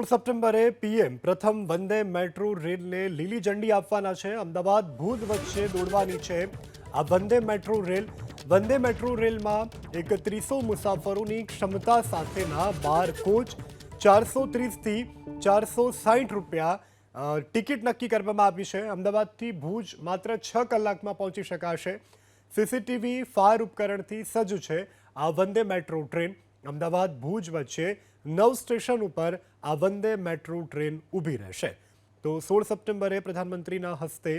સપ્ટેમ્બરે પીએમ પ્રથમ વંદે મેટ્રો રેલને લીલી ઝંડી આપવાના છે. અમદાવાદ ભુજ વચ્ચે દોડવાની છે આ વંદે મેટ્રો રેલ. વંદે મેટ્રો રેલમાં 3100 મુસાફરોની ક્ષમતા સાથેના 12 કોચ 430થી 460 રૂપિયા ટિકિટ નક્કી કરવામાં આવી છે. અમદાવાદથી ભુજ માત્ર 6 કલાકમાં પહોંચી શકાશે. સીસીટીવી ફાયર ઉપકરણથી સજ્જ છે આ વંદે મેટ્રો ટ્રેન. અમદાવાદ ભુજ વચ્ચે 9 સ્ટેશન ઉપર આ વંદે મેટ્રો ટ્રેન ઊભી રહેશે. તો 16 સપ્ટેમ્બરે પ્રધાનમંત્રીના હસ્તે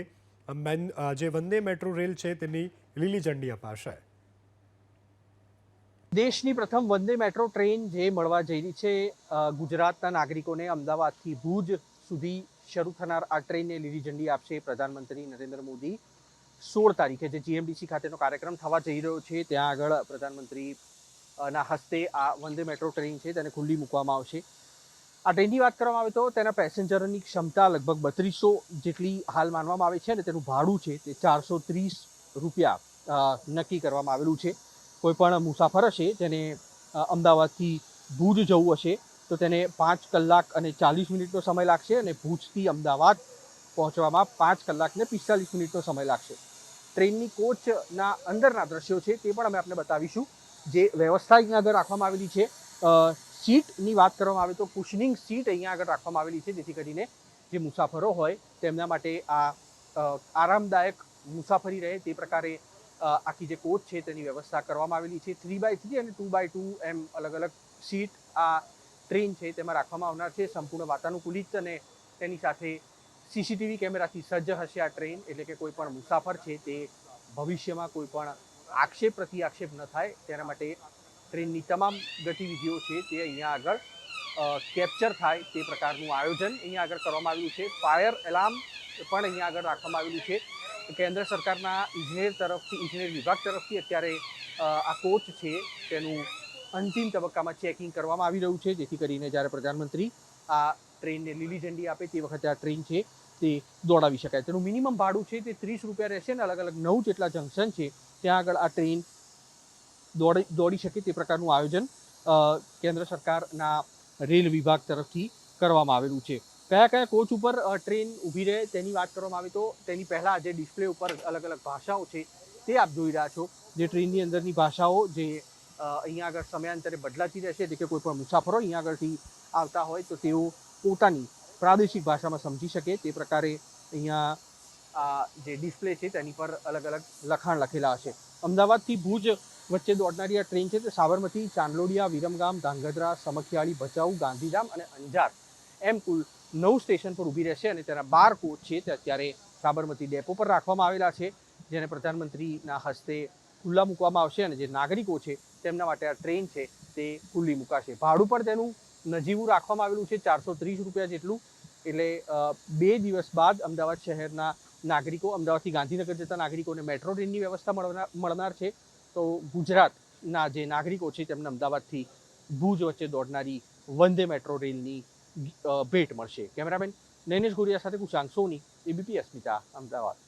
જે વંદે મેટ્રો રેલ છે તેની લીલી ઝંડી અપાશે. દેશની પ્રથમ વંદે મેટ્રો ટ્રેન જે મળવા જઈ રહી છે ગુજરાતના નાગરિકોને અમદાવાદથી ભુજ સુધી શરૂ થનાર આ ટ્રેનને લીલી ઝંડી આપશે પ્રધાનમંત્રી નરેન્દ્ર મોદી. 16 તારીખે જે જીએમડીસી ખાતેનો કાર્યક્રમ થવા જઈ રહ્યો છે ત્યાં આગળ પ્રધાનમંત્રી ના હસ્તે આ વંદે મેટ્રો ટ્રેન છે તેને ખુલ્લી મૂકવામાં આવશે. આ ટ્રેનની વાત કરવામાં આવે તો તેના પેસેન્જરોની ક્ષમતા લગભગ 3200 જેટલી હાલ માનવામાં આવે છે અને તેનું ભાડું છે તે 430 રૂપિયા નક્કી કરવામાં આવેલું છે. કોઈ પણ મુસાફર હશે જેને અમદાવાદથી ભુજ જવું હશે તો તેને 5 કલાક અને 40 મિનિટનો સમય લાગશે અને ભુજથી અમદાવાદ પહોંચવામાં 5 કલાક ને 45 મિનિટનો સમય લાગશે. ટ્રેનની કોચના અંદરના દ્રશ્યો છે તે પણ અમે આપને બતાવીશું. જે વ્યવસ્થા અહીંયા આગળ રાખવામાં આવેલી છે, સીટની વાત કરવામાં આવે તો કુશનિંગ સીટ અહીંયા આગળ રાખવામાં આવેલી છે જેથી કરીને જે મુસાફરો હોય તેમના માટે આ આરામદાયક મુસાફરી રહે તે પ્રકારે આખી જે કોચ છે તેની વ્યવસ્થા કરવામાં આવેલી છે. 3x3 અને 2x2 એમ અલગ અલગ સીટ આ ટ્રેન છે તેમાં રાખવામાં આવનાર છે. સંપૂર્ણ વાતાનુકૂલિત અને તેની સાથે સીસીટીવી કેમેરાથી સજ્જ હશે આ ટ્રેન. એટલે કે કોઈ પણ મુસાફર છે તે ભવિષ્યમાં કોઈ પણ આક્ષેપ પ્રતિ આક્ષેપ ન થાય તેના માટે ટ્રેનની તમામ ગતિવિધિઓ છે તે અહીંયા આગળ કેપ્ચર થાય તે પ્રકારનું આયોજન અહીંયા આગળ કરવામાં આવ્યું છે. ફાયર એલાર્મ પણ અહીંયા આગળ રાખવામાં આવેલું છે. કેન્દ્ર સરકારના ઇજનેર વિભાગ તરફથી અત્યારે આ કોચ છે તેનું અંતિમ તબક્કામાં ચેકિંગ કરવામાં આવી રહ્યું છે જેથી કરીને જ્યારે પ્રધાનમંત્રી આ ટ્રેનને લીલી ઝંડી આપે તે વખતે આ ટ્રેન છે તે દોડાવી શકાય. તેનું મિનિમમ ભાડું છે તે 30 રૂપિયા રહેશે અને અલગ અલગ 9 જેટલા જંકશન છે ત્યાં આગળ આ ટ્રેન દોડી શકે તે પ્રકારનું આયોજન કેન્દ્ર સરકારના રેલ વિભાગ તરફથી કરવામાં આવેલું છે. કયા કયા કોચ ઉપર ટ્રેન ઊભી રહે તેની વાત કરવામાં આવે તો તેની પહેલાં જે ડિસ્પ્લે ઉપર અલગ અલગ ભાષાઓ છે તે આપ જોઈ રહ્યા છો. જે ટ્રેનની અંદરની ભાષાઓ જે અહીંયા આગળ સમયાંતરે બદલાતી રહેશે. એટલે કે કોઈ પણ મુસાફરો અહીંયા આગળથી આવતા હોય તો તેઓ પોતાની પ્રાદેશિક ભાષામાં સમજી શકે તે પ્રકારે અહીંયા જે ડિસ્પ્લે છે તેની પર અલગ અલગ લખાણ લખેલા હશે. અમદાવાદથી ભુજ વચ્ચે દોડનારી આ ટ્રેન છે તે સાબરમતી, ચાંદલોડિયા, વિરમગામ, ધાંગધ્રા, સમખિયાળી, ભચાઉ, ગાંધીધામ અને અંજાર એમ કુલ 9 સ્ટેશન પર ઊભી રહેશે અને તેના 12 કોચ છે તે અત્યારે સાબરમતી ડેપો પર રાખવામાં આવેલા છે જેને પ્રધાનમંત્રીના હસ્તે ખુલ્લા મૂકવામાં આવશે અને જે નાગરિકો છે તેમના માટે આ ટ્રેન છે તે ખુલ્લી મુકાશે. ભાડું પણ તેનું નજીવું રાખવામાં આવેલું છે 430 રૂપિયા જેટલું. એટલે 2 દિવસ બાદ અમદાવાદ શહેરના નાગરિકો, અમદાવાદથી ગાંધીનગર જતા નાગરિકોને મેટ્રો ટ્રેનની વ્યવસ્થા મળનાર છે. તો ગુજરાતના જે નાગરિકો છે તેમને અમદાવાદથી ભુજ વચ્ચે દોડનારી વંદે મેટ્રો રેલની ભેટ મળશે. કેમેરામેન નૈનેશ ગોરિયા સાથે કુશાંક સોની, એબીપી અસ્મિતા, અમદાવાદ.